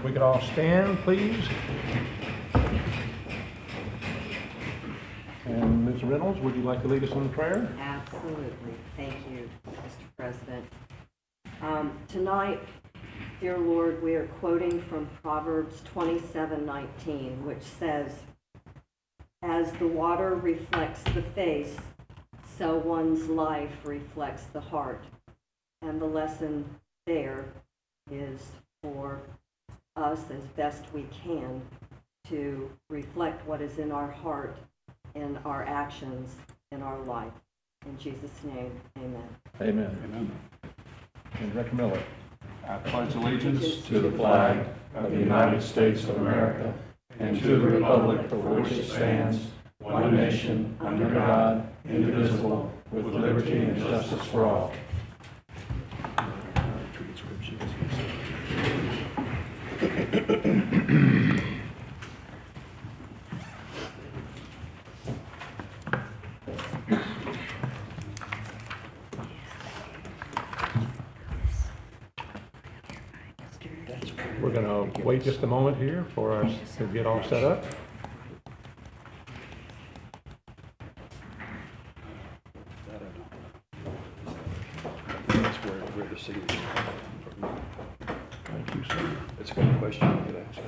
If we could all stand, please. And Ms. Reynolds, would you like to lead us in prayer? Absolutely. Thank you, Mr. President. Tonight, dear Lord, we are quoting from Proverbs 27:19, which says, "As the water reflects the face, so one's life reflects the heart." And the lesson there is for us, as best we can, to reflect what is in our heart in our actions in our life. In Jesus' name, amen. Amen. Amen. And Director Miller. I pledge allegiance to the flag of the United States of America and to the republic for which it stands, one nation, under God, indivisible, with liberty and justice for all. We're going to wait just a moment here for us to get all set up. That's where the signature comes from. Thank you, sir. It's a good question you could ask.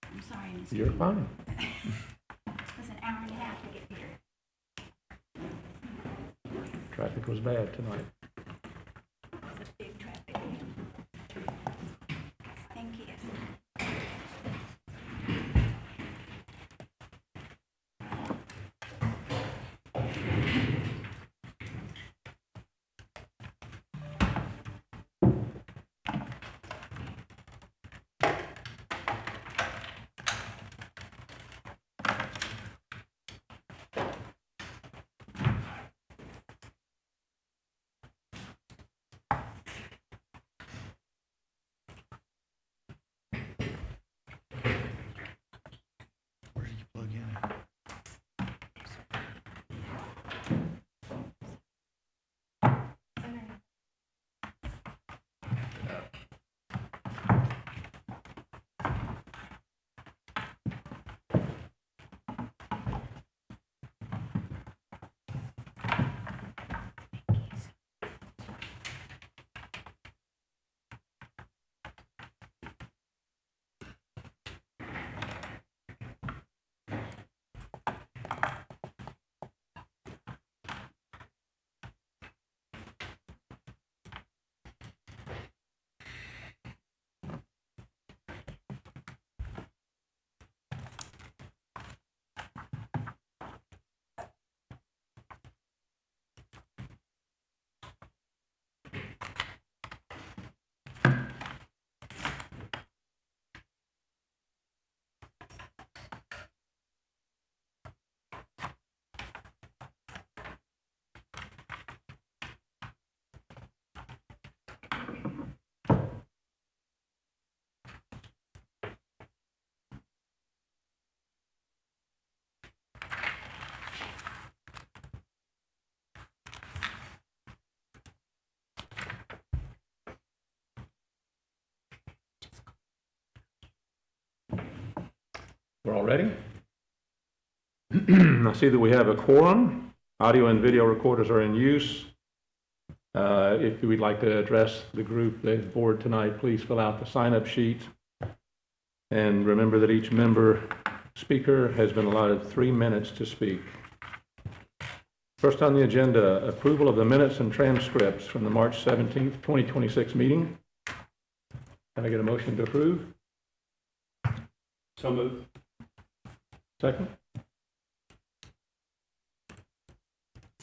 I'm sorry, Mr. You're fine. It was an hour and a half to get here. Traffic was bad tonight. It was a big traffic. Thank you. Where did you plug in? We're all ready? I see that we have a quorum. Audio and video recorders are in use. If you would like to address the group, the board tonight, please fill out the sign-up sheet. And remember that each member speaker has been allotted 3 minutes to speak. First on the agenda, approval of the minutes and transcripts from the March 17th, 2026 meeting. Can I get a motion to approve? So moved. Second?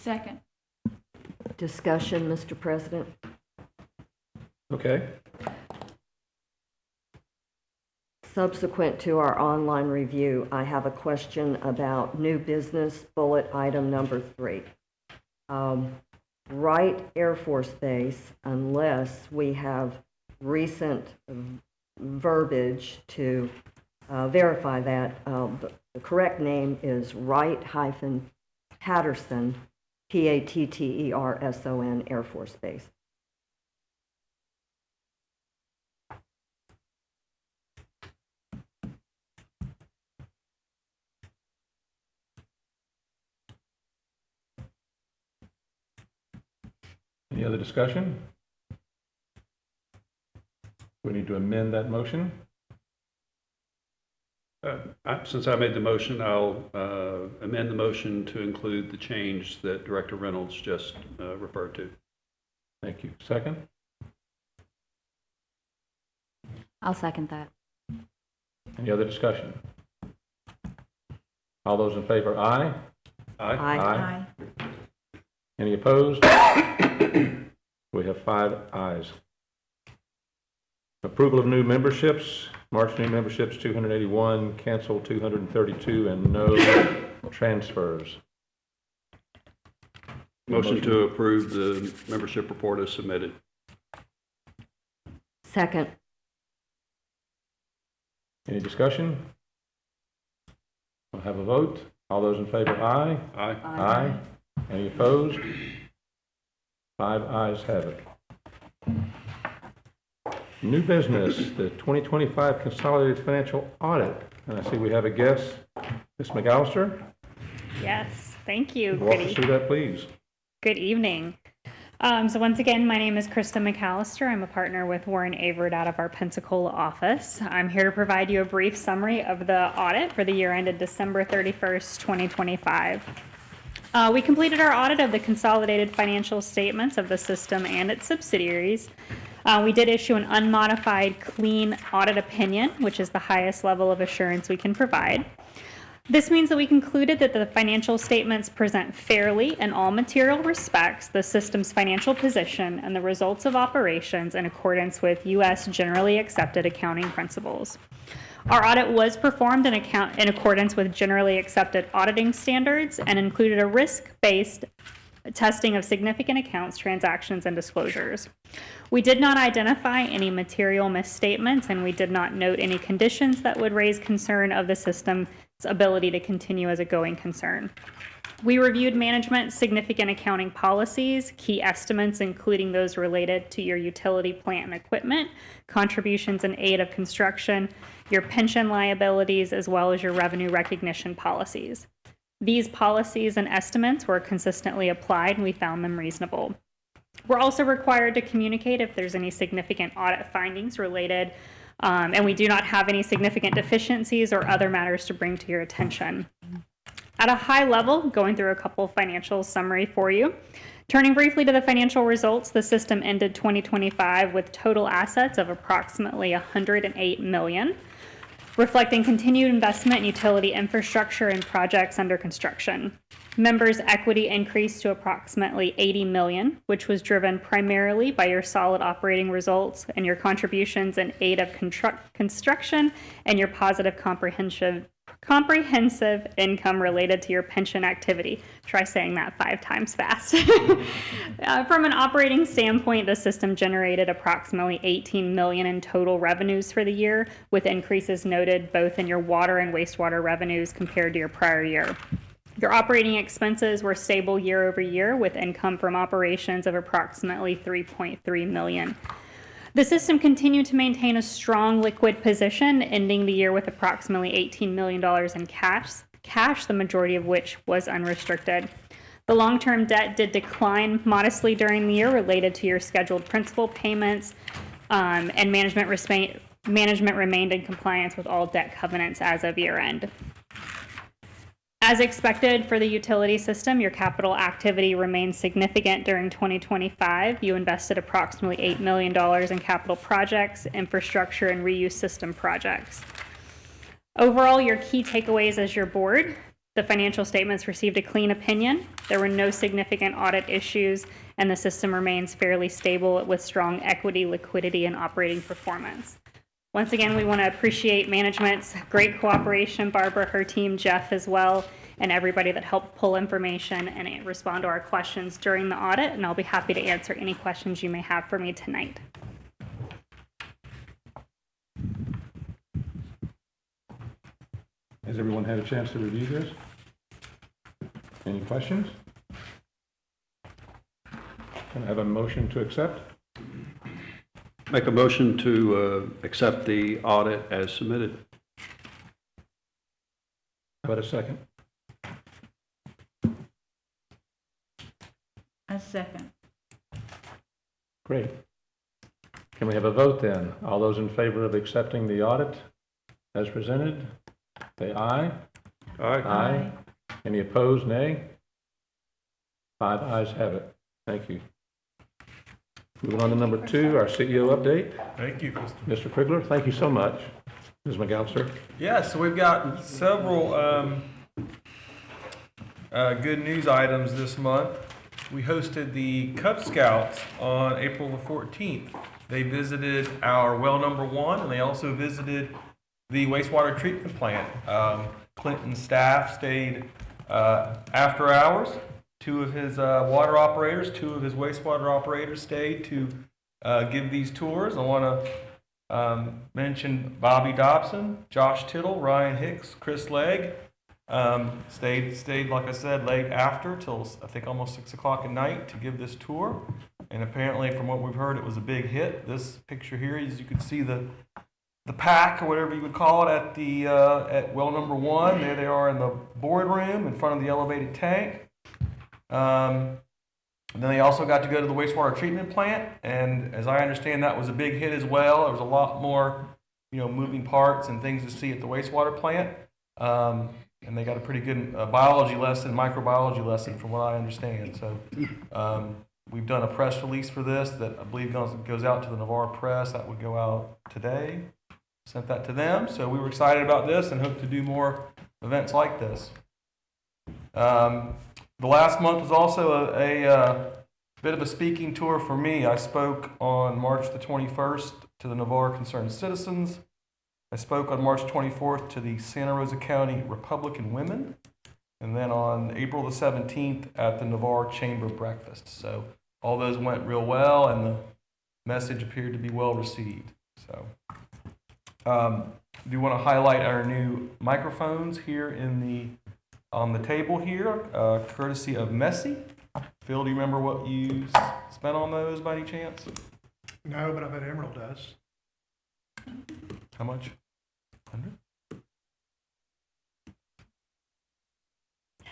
Second. Discussion, Mr. President? Okay. Subsequent to our online review, I have a question about new business bullet item number 3. Wright Air Force Base, unless we have recent verbiage to verify that. The correct name is Wright-Patterson, Patterson Air Force Base. Any other discussion? We need to amend that motion. Since I made the motion, I'll amend the motion to include the change that Director Reynolds just referred to. Thank you. Second? I'll second that. Any other discussion? All those in favor, aye. Aye. Any opposed? We have 5 ayes. Approval of new memberships. March new memberships 281, cancel 232, and no transfers. Motion to approve the membership report as submitted. Second. Any discussion? We'll have a vote. All those in favor, aye. Aye. Aye. Any opposed? 5 ayes have it. New business, the 2025 Consolidated Financial Audit. And I see we have a guest, Ms. McAllister. Yes, thank you. Walk us through that, please. Good evening. So once again, my name is Krista McAllister. I'm a partner with Warren Avert out of our Pensacola office. I'm here to provide you a brief summary of the audit for the year ended December 31st, 2025. We completed our audit of the consolidated financial statements of the system and its subsidiaries. We did issue an unmodified clean audit opinion, which is the highest level of assurance we can provide. This means that we concluded that the financial statements present fairly in all material respects the system's financial position and the results of operations in accordance with U.S. generally accepted accounting principles. Our audit was performed in accordance with generally accepted auditing standards and included a risk-based testing of significant accounts, transactions, and disclosures. We did not identify any material misstatements, and we did not note any conditions that would raise concern of the system's ability to continue as a going concern. We reviewed management's significant accounting policies, key estimates, including those related to your utility plant and equipment, contributions in aid of construction, your pension liabilities, as well as your revenue recognition policies. These policies and estimates were consistently applied, and we found them reasonable. We're also required to communicate if there's any significant audit findings related, and we do not have any significant deficiencies or other matters to bring to your attention. At a high level, going through a couple financial summary for you. Turning briefly to the financial results, the system ended 2025 with total assets of approximately $108 million, reflecting continued investment in utility infrastructure and projects under construction. Members' equity increased to approximately $80 million, which was driven primarily by your solid operating results and your contributions in aid of construction and your positive comprehensive income related to your pension activity. Try saying that 5 times fast. From an operating standpoint, the system generated approximately $18 million in total revenues for the year, with increases noted both in your water and wastewater revenues compared to your prior year. Your operating expenses were stable year over year, with income from operations of approximately $3.3 million. The system continued to maintain a strong liquid position, ending the year with approximately $18 million in cash, the majority of which was unrestricted. The long-term debt did decline modestly during the year related to your scheduled principal payments, and management remained in compliance with all debt covenants as of year-end. As expected for the utility system, your capital activity remained significant during 2025. You invested approximately $8 million in capital projects, infrastructure, and reuse system projects. Overall, your key takeaways as your board: The financial statements received a clean opinion. There were no significant audit issues, and the system remains fairly stable with strong equity, liquidity, and operating performance. Once again, we want to appreciate management's great cooperation, Barbara, her team, Jeff as well, and everybody that helped pull information and respond to our questions during the audit, and I'll be happy to answer any questions you may have for me tonight. Has everyone had a chance to review this? Any questions? Can I have a motion to accept? Make a motion to accept the audit as submitted. How about a second? A second. Great. Can we have a vote then? All those in favor of accepting the audit as presented, say aye. Aye. Any opposed, nay? 5 ayes have it. Thank you. Moving on to number 2, our CEO update. Thank you, Kristen. Mr. Krigler, thank you so much. Ms. McAllister. Yeah, so we've got several good news items this month. We hosted the Cub Scouts on April the 14th. They visited our well number 1, and they also visited the wastewater treatment plant. Clinton's staff stayed after hours. 2 of his water operators, 2 of his wastewater operators stayed to give these tours. I want to mention Bobby Dobson, Josh Tittle, Ryan Hicks, Chris Legg. Stayed, like I said, late after till I think almost 6 o'clock at night to give this tour. And apparently, from what we've heard, it was a big hit. This picture here, as you can see the pack or whatever you would call it at the at well number 1. There they are in the boardroom in front of the elevated tank. Then they also got to go to the wastewater treatment plant, and as I understand, that was a big hit as well. There was a lot more, moving parts and things to see at the wastewater plant, and they got a pretty good biology lesson, microbiology lesson, from what I understand. So we've done a press release for this that I believe goes out to the Navarre Press. That would go out today. Sent that to them. So we were excited about this and hope to do more events like this. The last month was also a bit of a speaking tour for me. I spoke on March the 21st to the Navarre Concerned Citizens. I spoke on March 24th to the Santa Rosa County Republican Women, and then on April the 17th at the Navarre Chamber Breakfast. So all those went real well, and the message appeared to be well received. So I do want to highlight our new microphones here on the table here, courtesy of Messi. Phil, do you remember what you spent on those by any chance? No, but I bet Emerald does. How much? 100?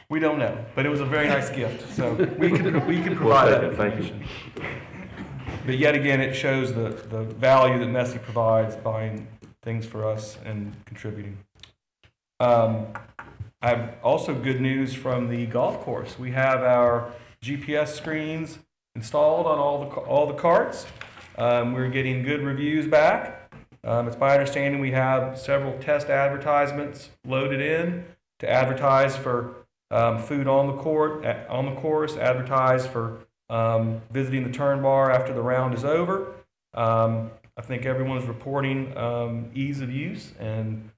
We don't know, but it was a very nice gift, so we can provide that information. But yet again, it shows the value that Messi provides buying things for us and contributing. I have also good news from the golf course. We have our GPS screens installed on all the carts. We're getting good reviews back. It's my understanding we have several test advertisements loaded in to advertise for food on the course, advertise for visiting the turn bar after the round is over. I think everyone's reporting ease of use and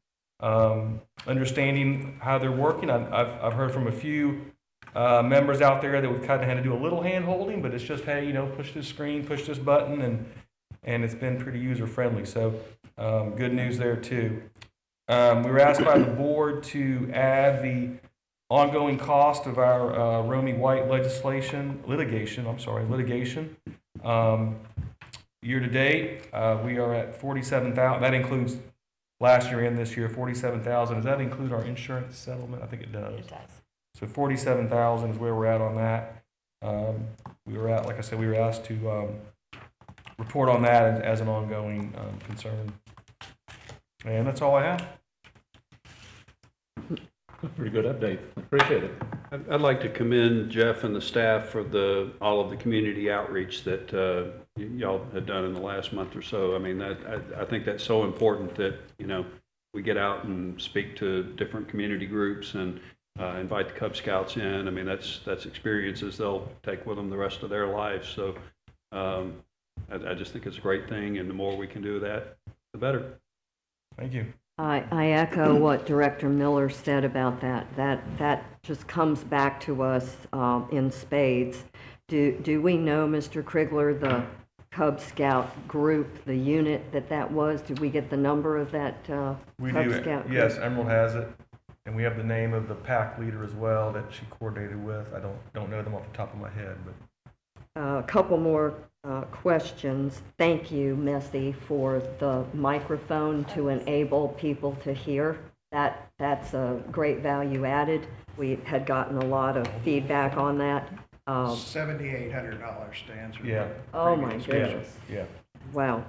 understanding how they're working. I've heard from a few members out there that we've kind of had to do a little hand holding, but it's just, hey, push this screen, push this button, and it's been pretty user friendly. So good news there too. We were asked by the board to add the ongoing cost of our Romy White litigation. Year to date, we are at $47,000. That includes last year and this year, $47,000. Does that include our insurance settlement? I think it does. It does. So $47,000 is where we're at on that. We were asked to report on that as an ongoing concern. And that's all I have. Pretty good update. Appreciate it. I'd like to commend Jeff and the staff for all of the community outreach that y'all have done in the last month or so. I mean, I think that's so important that, we get out and speak to different community groups and invite the Cub Scouts in. I mean, that's experiences they'll take with them the rest of their lives. So I just think it's a great thing, and the more we can do that, the better. Thank you. I echo what Director Miller said about that. That just comes back to us in spades. Do we know, Mr. Krigler, the Cub Scout group, the unit that was? Did we get the number of that We Cub do. Scout group? Yes, Emerald has it, and we have the name of the pack leader as well that she coordinated with. I don't know them off the top of my head, but A couple more questions. Thank you, Messy, for the microphone to enable people to hear. That's a great value added. We had gotten a lot of feedback on that. $7,800 to answer. yeah. Oh, my previous- goodness. Yeah. Wow.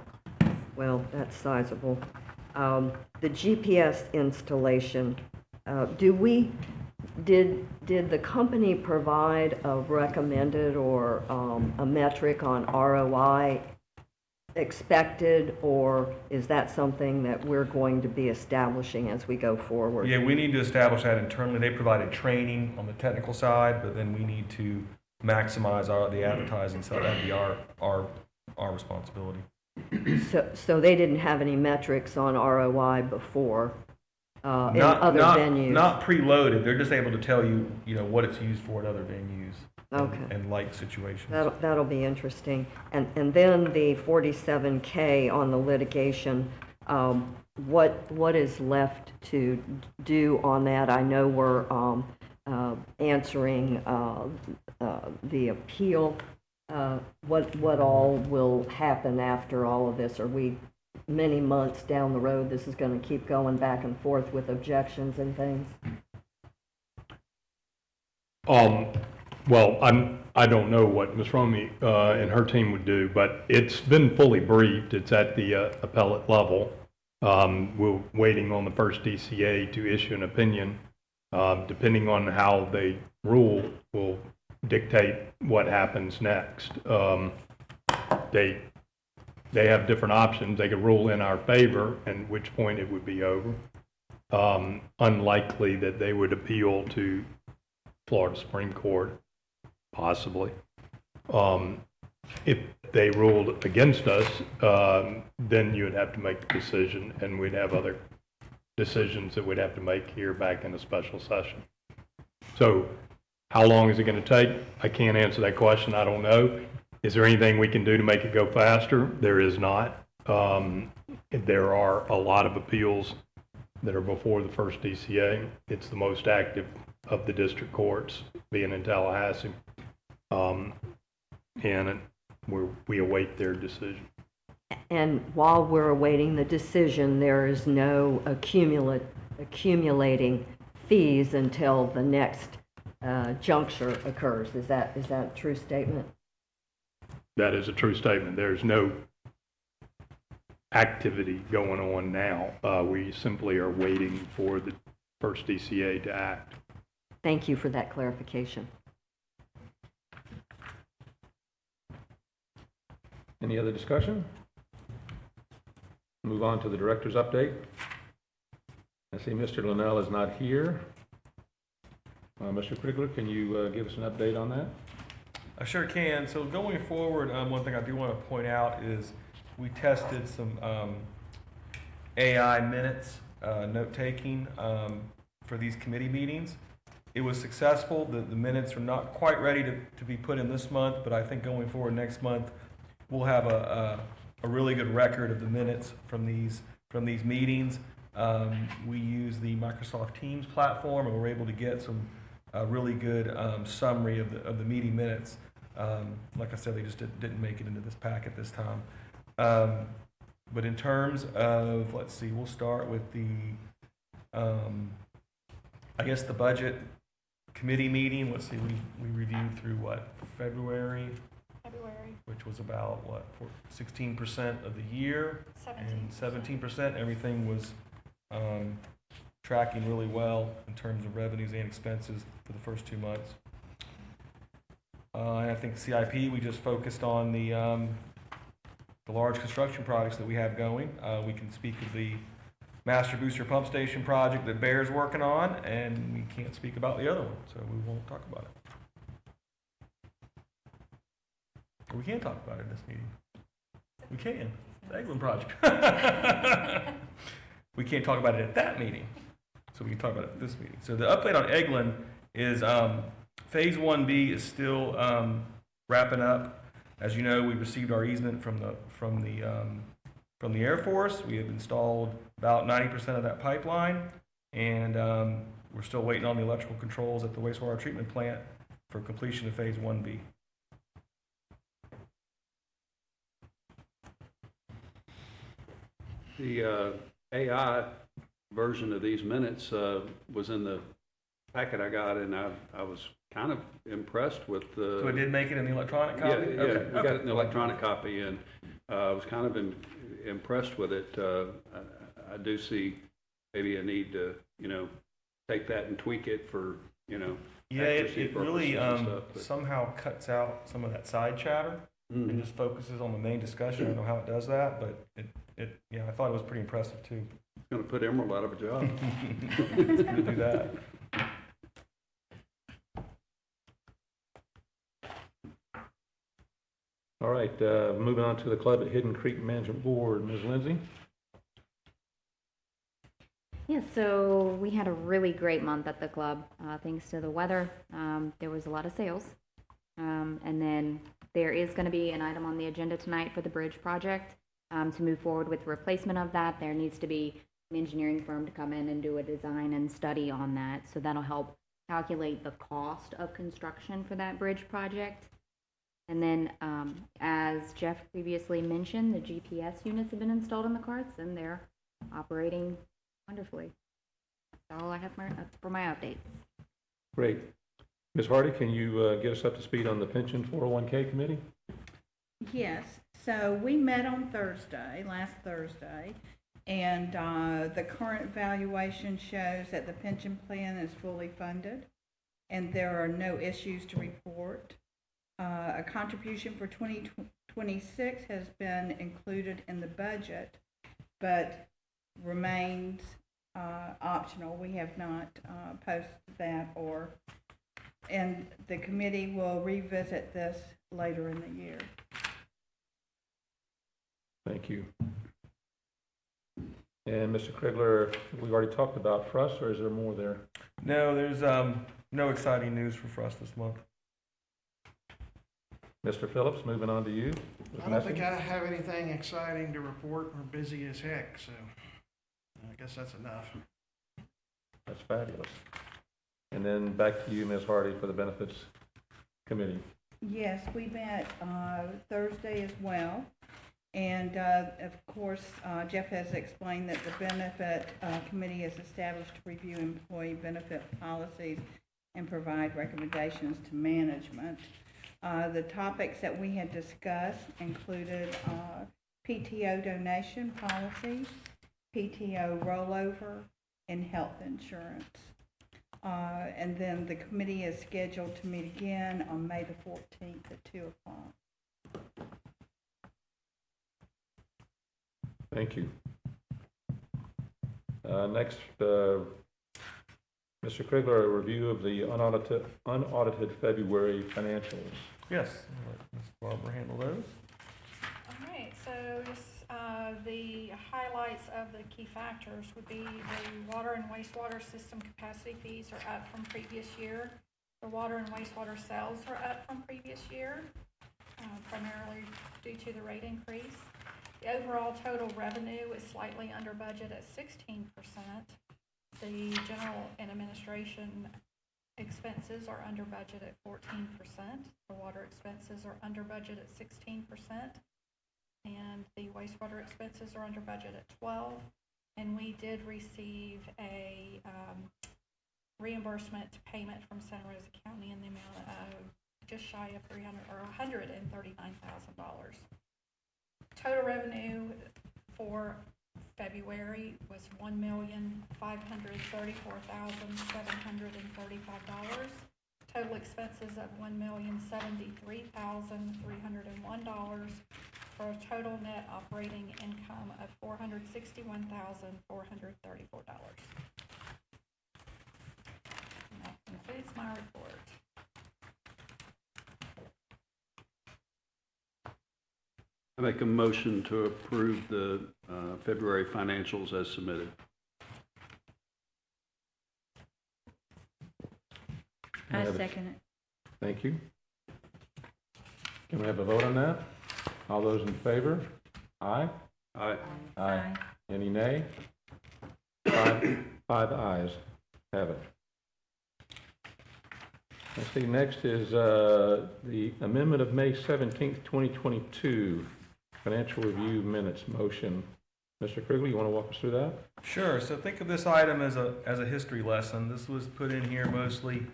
Well, that's sizable. The GPS installation, did the company provide a recommended or a metric on ROI expected, or is that something that we're going to be establishing as we go forward? Yeah, we need to establish that internally. They provided training on the technical side, but then we need to maximize the advertising, so that'd be our responsibility. So they didn't have any metrics on ROI before in other venues? Not preloaded. They're just able to tell you, what it's used for at other venues. Okay. And like situations. That'll be interesting. And then the 47K on the litigation, what is left to do on that? I know we're answering the appeal. What all will happen after all of this? Are we many months down the road, this is going to keep going back and forth with objections and things? Well, I don't know what Ms. Romey and her team would do, but it's been fully briefed. It's at the appellate level. We're waiting on the first DCA to issue an opinion. Depending on how they rule, will dictate what happens next. They have different options. They could rule in our favor, at which point it would be over. Unlikely that they would appeal to Florida Supreme Court, possibly. If they ruled against us, then you would have to make a decision, and we'd have other decisions that we'd have to make here back in a special session. So how long is it going to take? I can't answer that question. I don't know. Is there anything we can do to make it go faster? There is not. There are a lot of appeals that are before the first DCA. It's the most active of the district courts, being in Tallahassee. And we await their decision. And while we're awaiting the decision, there is no accumulating fees until the next juncture occurs. Is that a true statement? That is a true statement. There's no activity going on now. We simply are waiting for the first DCA to act. Thank you for that clarification. Any other discussion? Move on to the director's update. I see Mr. Linnell is not here. Mr. Krigler, can you give us an update on that? I sure can. So going forward, one thing I do want to point out is we tested some AI minutes, note-taking for these committee meetings. It was successful. The minutes are not quite ready to be put in this month, but I think going forward next month, we'll have a really good record of the minutes from these meetings. We use the Microsoft Teams platform, and we're able to get some really good summary of the meeting minutes. Like I said, they just didn't make it into this packet this time. But in terms of, let's see, we'll start with the, I guess the budget committee meeting. Let's see, we reviewed through what, February, which was about what, 16% of the year, and 17%. Everything was tracking really well in terms of revenues and expenses for the first 2 months. And I think CIP, we just focused on the large construction projects that we have going. We can speak of the master booster pump station project that Bear's working on, and we can't speak about the other one, so we won't talk about it. We can talk about it in this meeting. We can. The Eglin project. We can't talk about it at that meeting, so we can talk about it at this meeting. So the update on Eglin is Phase 1B is still wrapping up. As you know, we received our easement from the Air Force. We have installed about 90% of that pipeline, and we're still waiting on the electrical controls at the wastewater treatment plant for completion of Phase 1B. The AI version of these minutes was in the packet I got, and I was kind of impressed with the. So it did make it in the electronic Yeah, copy? yeah, Okay, we got okay. an electronic copy, and I was kind of impressed with it. I do see maybe a need to, take that and tweak it for, Yeah, accuracy it really purposes and stuff, but- somehow cuts out some of that side chatter and just focuses on the main discussion. I don't know how it does that, but yeah, I thought it was pretty impressive too. It's gonna put Emerald out of a job. It's gonna do that. All right, moving on to the Club at Hidden Creek Management Board. Ms. Lindsay? Yeah, so we had a really great month at the club, thanks to the weather. There was a lot of sales. And then there is going to be an item on the agenda tonight for the bridge project. To move forward with the replacement of that, there needs to be an engineering firm to come in and do a design and study on that. So that'll help calculate the cost of construction for that bridge project. And then, as Jeff previously mentioned, the GPS units have been installed in the carts and they're operating wonderfully. That's all I have for my updates. Great. Ms. Hardy, can you get us up to speed on the pension 401K committee? Yes, so we met on last Thursday, and the current valuation shows that the pension plan is fully funded, and there are no issues to report. A contribution for 2026 has been included in the budget, but remains optional. We have not posted that, and the committee will revisit this later in the year. Thank you. And Mr. Krigler, we've already talked about FRUS, or is there more there? No, there's no exciting news for us this month. Mr. Phillips, moving on to you. I don't think I have anything exciting to report. We're busy as heck, so I guess that's enough. That's fabulous. And then back to you, Ms. Hardy, for the benefits committee. Yes, we met Thursday as well. And of course, Jeff has explained that the benefit committee is established to review employee benefit policies and provide recommendations to management. The topics that we had discussed included PTO donation policy, PTO rollover, and health insurance. And then the committee is scheduled to meet again on May the 14th at 2 o'clock. Thank you. Next, Mr. Krigler, a review of the unaudited February financials. Yes, I'll let Ms. Barber handle those. All right, so just the highlights of the key factors would be the water and wastewater system capacity fees are up from previous year. The water and wastewater sales are up from previous year, primarily due to the rate increase. The overall total revenue is slightly under budget at 16%. The general and administration expenses are under budget at 14%. The water expenses are under budget at 16%. And the wastewater expenses are under budget at 12%. And we did receive a reimbursement payment from Santa Rosa County in the amount of just shy of $139,000. Total revenue for February was $1,534,735. Total expenses of $1,073,301. for a total net operating income of $461,434. And that concludes my report. I make a motion to approve the February financials as submitted. I second it. Thank you. Can we have a vote on that? All those in favor? Aye? Aye. Aye. Any nay? Five ayes. Have it. Let's see, next is the amendment of May 17th, 2022, financial review minutes motion. Mr. Krigley, you want to walk us through that? Sure. So think of this item as a history lesson. This was put in here mostly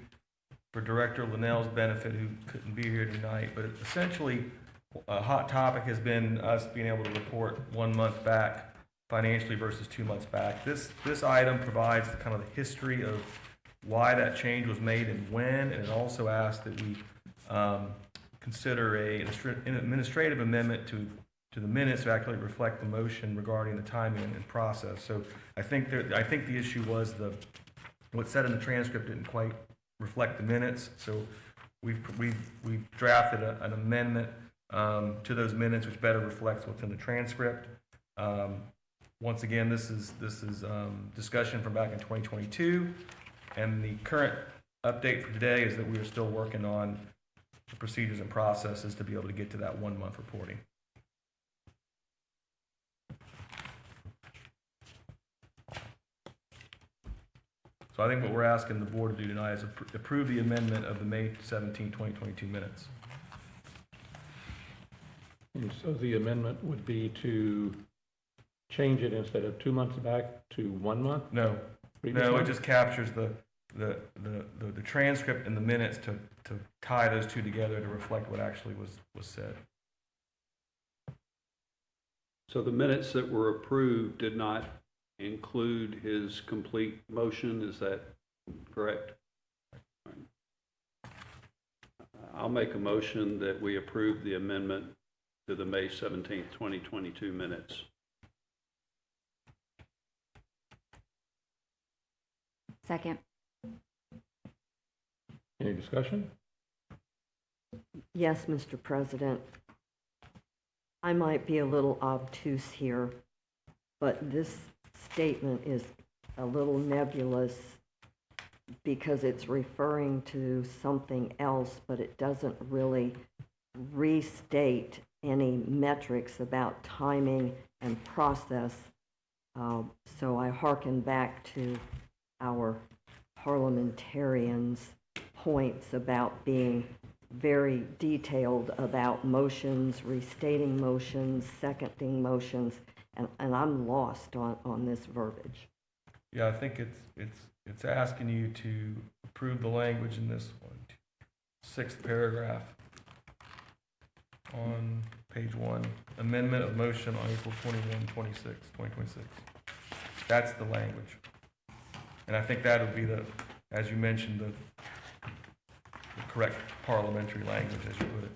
for Director Linnell's benefit, who couldn't be here tonight. But essentially, a hot topic has been us being able to report 1 month back financially versus 2 months back. This item provides kind of the history of why that change was made and when, and it also asks that we consider an administrative amendment to the minutes to actually reflect the motion regarding the timing and process. So I think the issue was what's said in the transcript didn't quite reflect the minutes. So we've drafted an amendment to those minutes which better reflects what's in the transcript. Once again, this is discussion from back in 2022, and the current update for today is that we are still working on the procedures and processes to be able to get to that 1 month reporting. So I think what we're asking the board to do tonight is approve the amendment of the May 17, 2022 minutes. And so the amendment would be to change it instead of 2 months back to 1 month? No, Previous no, it month? just captures the transcript and the minutes to tie those two together to reflect what actually was said. So the minutes that were approved did not include his complete motion, is that correct? I'll make a motion that we approve the amendment to the May 17th, 2022 minutes. Second. Any discussion? Yes, Mr. President. I might be a little obtuse here, but this statement is a little nebulous because it's referring to something else, but it doesn't really restate any metrics about timing and process. So I hearken back to our parliamentarians' points about being very detailed about motions, restating motions, seconding motions, and I'm lost on this verbiage. Yeah, I think it's asking you to approve the language in this one, 6th paragraph on page 1, amendment of motion on April 21, 2026. That's the language. And I think that would be as you mentioned, the correct parliamentary language, as you put it.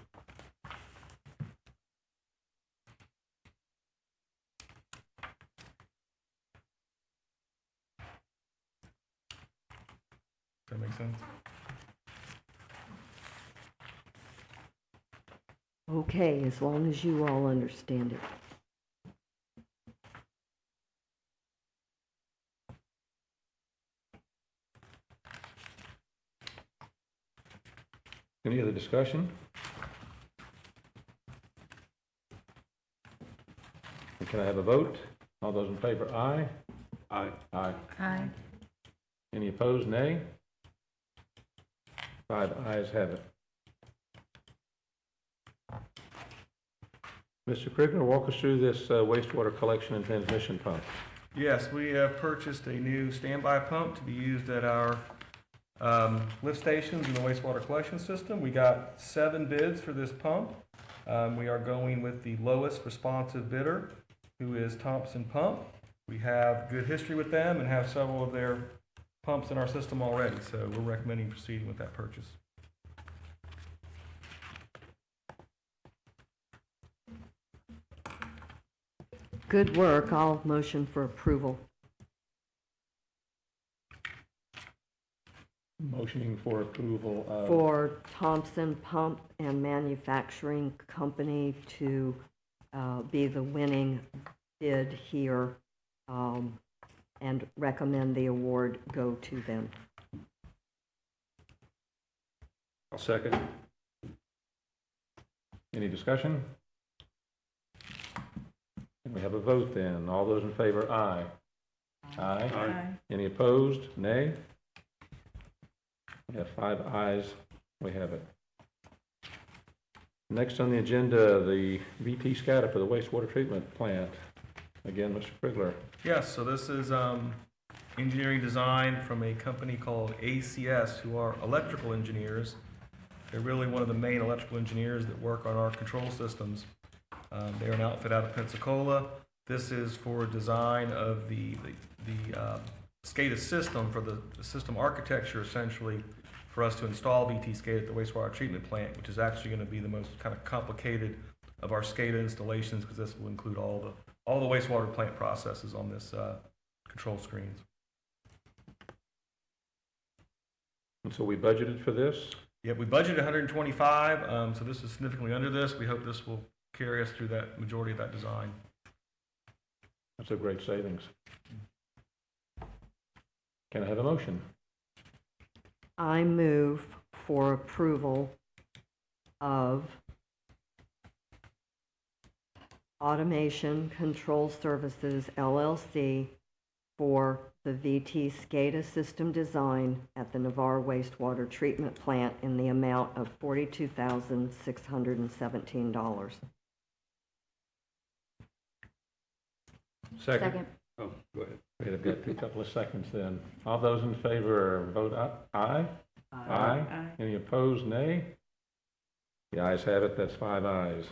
Does that make sense? Okay, as long as you all understand it. Any other discussion? And can I have a vote? All those in favor, aye? Aye. Aye. Aye. Any opposed, nay? 5 ayes have it. Mr. Krigner, walk us through this wastewater collection and transmission pump. Yes, we have purchased a new standby pump to be used at our lift stations in the wastewater collection system. We got 7 bids for this pump. We are going with the lowest responsive bidder, who is Thompson Pump. We have good history with them and have several of their pumps in our system already, so we're recommending proceeding with that purchase. Good work. I'll motion for approval. Motioning for approval of. For Thompson Pump and Manufacturing Company to be the winning bid here, and recommend the award go to them. I'll second. Any discussion? And we have a vote then. All those in favor, aye. Aye. Aye. Any opposed? Nay? We have 5 ayes. We have it. Next on the agenda, the VT SCADA for the wastewater treatment plant. Again, Mr. Krigler. Yes, so this is engineering design from a company called ACS, who are electrical engineers. They're really one of the main electrical engineers that work on our control systems. They're an outfit out of Pensacola. This is for design of the SCADA system, for the system architecture, essentially, for us to install VT SCADA at the wastewater treatment plant, which is actually going to be the most kind of complicated of our SCADA installations, because this will include all the wastewater plant processes on this control screens. And so we budgeted for this. Yeah, we budgeted 125, so this is significantly under this. We hope this will carry us through that majority of that design. That's a great savings. Can I have a motion? I move for approval of Automation Control Services LLC for the VT SCADA system design at the Navarre wastewater treatment plant in the amount of $42,617. Second. Oh, go ahead. Wait, I've got a couple of seconds then. All those in favor vote aye. Aye. Any opposed, nay? The ayes have it. That's 5 ayes.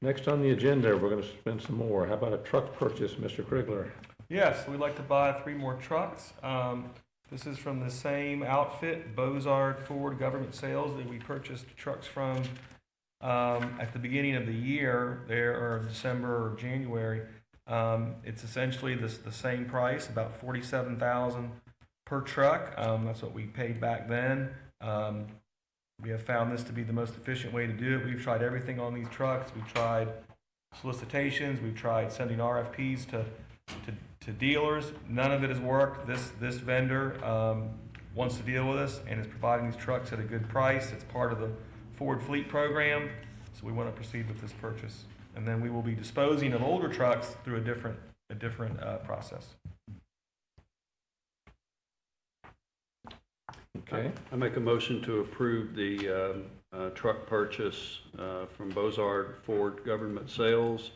Next on the agenda, we're going to spend some more. How about a truck purchase, Mr. Krigler? Yes, we'd like to buy 3 more trucks. This is from the same outfit, Bozard Ford Government Sales, that we purchased trucks from at the beginning of the year, there, or December or January. It's essentially the same price, about $47,000 per truck. That's what we paid back then. We have found this to be the most efficient way to do it. We've tried everything on these trucks. We've tried solicitations. We've tried sending RFPs to dealers. None of it has worked. This vendor wants to deal with us and is providing these trucks at a good price. It's part of the Ford Fleet program, so we want to proceed with this purchase. And then we will be disposing of older trucks through a different process. Okay. I make a motion to approve the truck purchase from Bozard Ford Government Sales.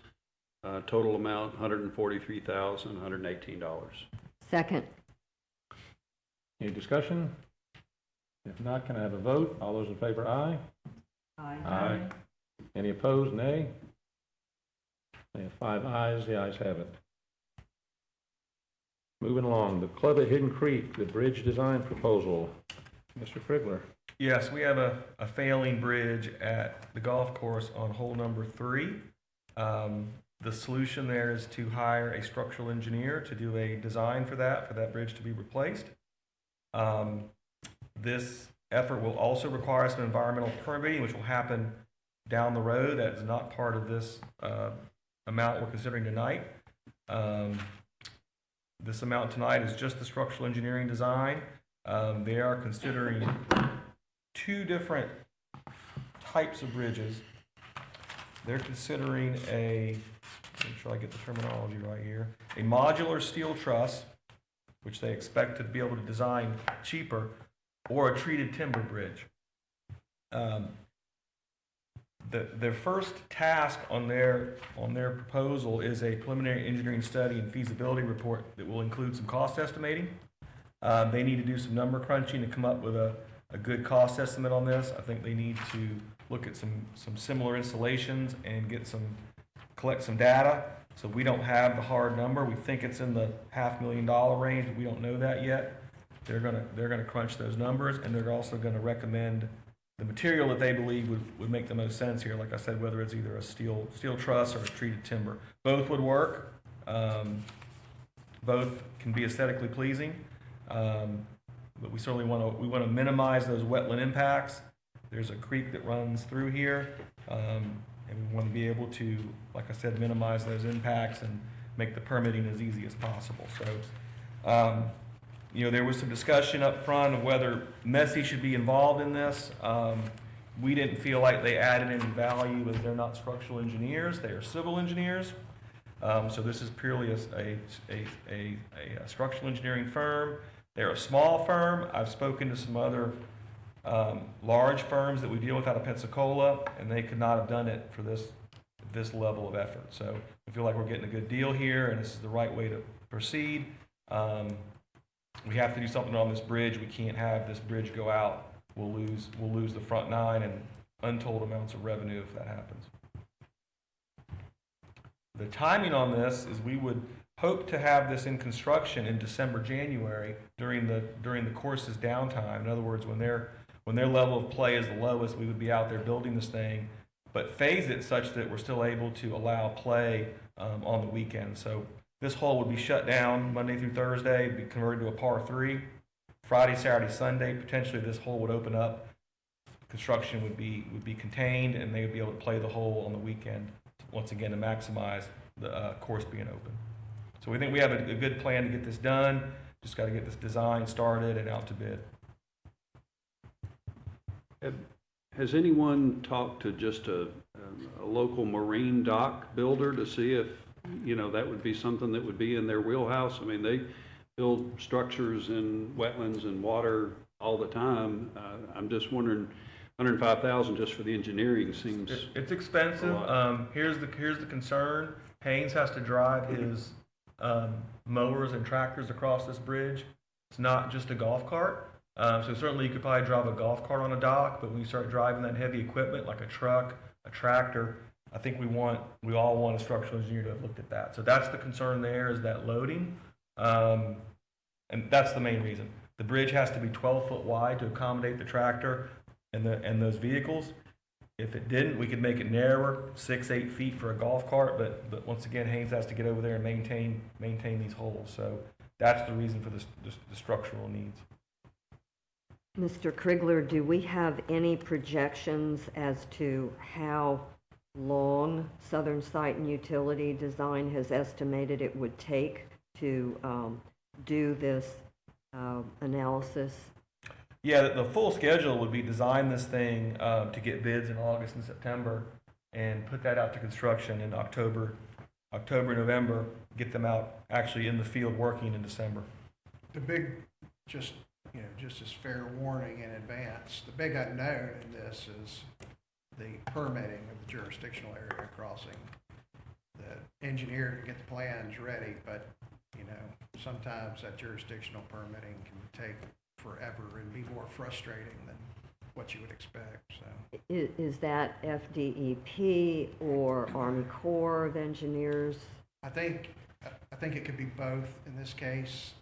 Total amount $143,118. Second. Any discussion? If not, can I have a vote? All those in favor, aye. Aye. Any opposed, nay? We have 5 ayes. The ayes have it. Moving along, the Club at Hidden Creek, the bridge design proposal. Mr. Krigler. Yes, we have a failing bridge at the golf course on hole number 3. The solution there is to hire a structural engineer to do a design for that bridge to be replaced. This effort will also require some environmental permitting, which will happen down the road. That is not part of this amount we're considering tonight. This amount tonight is just the structural engineering design. They are considering 2 different types of bridges. They're considering make sure I get the terminology right here, a modular steel truss, which they expect to be able to design cheaper, or a treated timber bridge. Their first task on their proposal is a preliminary engineering study and feasibility report that will include some cost estimating. They need to do some number crunching to come up with a good cost estimate on this. I think they need to look at some similar installations and collect some data. So we don't have the hard number. We think it's in the $500,000 range, but we don't know that yet. They're gonna crunch those numbers, and they're also gonna recommend the material that they believe would make the most sense here. Like I said, whether it's either a steel truss or a treated timber, both would work. Both can be aesthetically pleasing, but we certainly want to minimize those wetland impacts. There's a creek that runs through here, and we want to be able to, like I said, minimize those impacts and make the permitting as easy as possible. So, there was some discussion up front of whether Messi should be involved in this. We didn't feel like they added any value as they're not structural engineers, they are civil engineers. So this is purely a structural engineering firm. They're a small firm. I've spoken to some other large firms that we deal with out of Pensacola, and they could not have done it for this level of effort. So we feel like we're getting a good deal here, and this is the right way to proceed. We have to do something on this bridge. We can't have this bridge go out. We'll lose the front nine and untold amounts of revenue if that happens. The timing on this is we would hope to have this in construction in December, January during the course's downtime. In other words, when their level of play is the lowest, we would be out there building this thing, but phase it such that we're still able to allow play on the weekend. So this hole would be shut down Monday through Thursday, be converted to a par 3. Friday, Saturday, Sunday, potentially this hole would open up. Construction would be contained, and they would be able to play the hole on the weekend, once again, to maximize the course being open. So we think we have a good plan to get this done. Just got to get this design started and out to bid. Has anyone talked to just a local marine dock builder to see if, that would be something that would be in their wheelhouse? I mean, they build structures in wetlands and water all the time. I'm just wondering, $105,000 just for the engineering seems... It's expensive. Here's the concern. Haynes has to drive his mowers and tractors across this bridge. It's not just a golf cart. So certainly you could probably drive a golf cart on a dock, but when you start driving that heavy equipment like a truck, a tractor, I think we all want a structural engineer to have looked at that. So that's the concern there, is that loading. And that's the main reason. The bridge has to be 12 foot wide to accommodate the tractor and those vehicles. If it didn't, we could make it narrower, 6-8 feet for a golf cart, but once again, Haynes has to get over there and maintain these holes. So that's the reason for the structural needs. Mr. Krigler, do we have any projections as to how long Southern Site and Utility Design has estimated it would take to do this analysis? Yeah, the full schedule would be design this thing to get bids in August and September, and put that out to construction in October, November, get them out actually in the field working in December. The big, just as fair warning in advance, the big unknown in this is the permitting of the jurisdictional area crossing. The engineer can get the plans ready, but, sometimes that jurisdictional permitting can take forever and be more frustrating than what you would expect. So Is that FDEP or Army Corps of Engineers? I think it could be both in this case.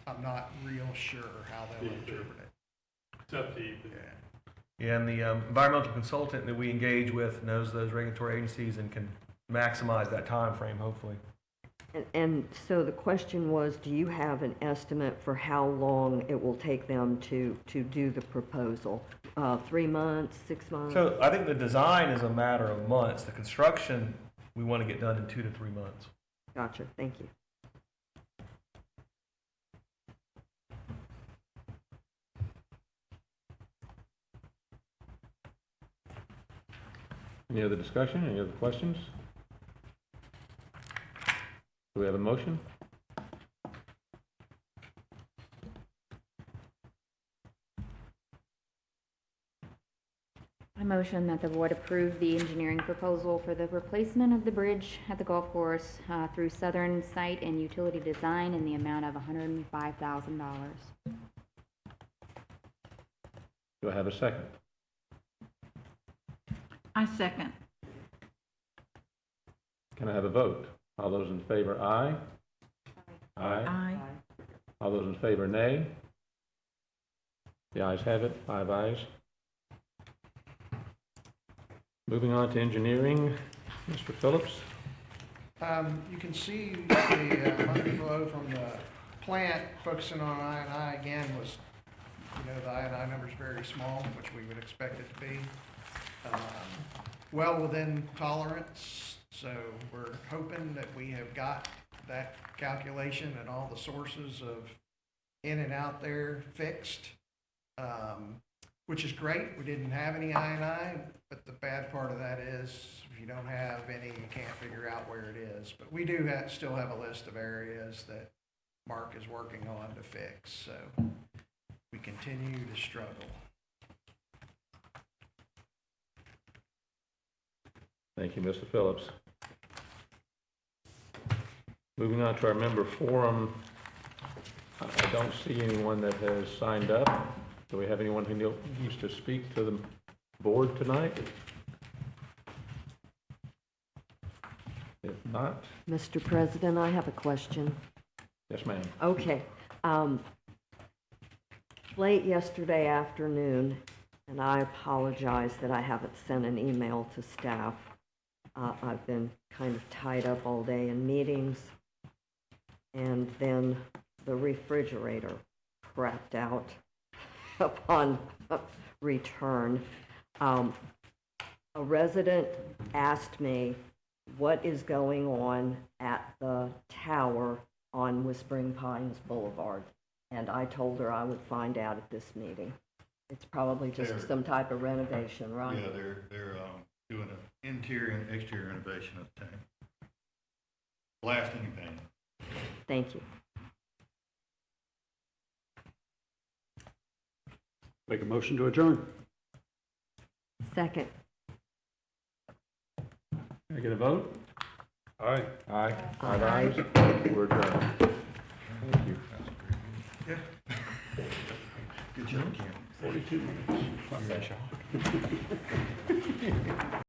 I'm not real sure how they'll interpret it. It's up to you. Yeah, and the environmental consultant that we engage with knows those regulatory agencies and can maximize that time frame, hopefully. And so the question was, do you have an estimate for how long it will take them to do the proposal? 3 months, 6 months? So I think the design is a matter of months. The construction, we want to get done in 2 to 3 months. Gotcha, thank you. Any other discussion? Any other questions? Do we have a motion? I motion that the board approve the engineering proposal for the replacement of the bridge at the golf course through Southern Site and Utility Design in the amount of $105,000. Do I have a second? I second. Can I have a vote? All those in favor, aye? Aye. Aye. All those in favor, nay? The ayes have it, 5 ayes. Moving on to engineering, Mr. Phillips. You can see the monthly flow from the plant focusing on I&I again was, the I&I number's very small, which we would expect it to be. Well within tolerance, so we're hoping that we have got that calculation and all the sources of in and out there fixed, which is great. We didn't have any I&I, but the bad part of that is if you don't have any, you can't figure out where it is. But we do still have a list of areas that Mark is working on to fix, so we continue to struggle. Thank you, Mr. Phillips. Moving on to our member forum, I don't see anyone that has signed up. Do we have anyone who needs to speak to the board tonight? If not, Mr. President, I have a question. yes, ma'am. Okay. Late yesterday afternoon, and I apologize that I haven't sent an email to staff. I've been kind of tied up all day in meetings, and then the refrigerator crapped out upon return. A resident asked me what is going on at the tower on Whispering Pines Boulevard, and I told her I would find out at this meeting. It's probably just some type of renovation, right? Yeah, they're doing an interior and exterior renovation of the tank. Blasting and painting. Thank you. Make a motion to adjourn. Second. Can I get a vote? Aye. Aye. Five ayes. We're adjourned. Thank you. Good job, Kim. 42 minutes.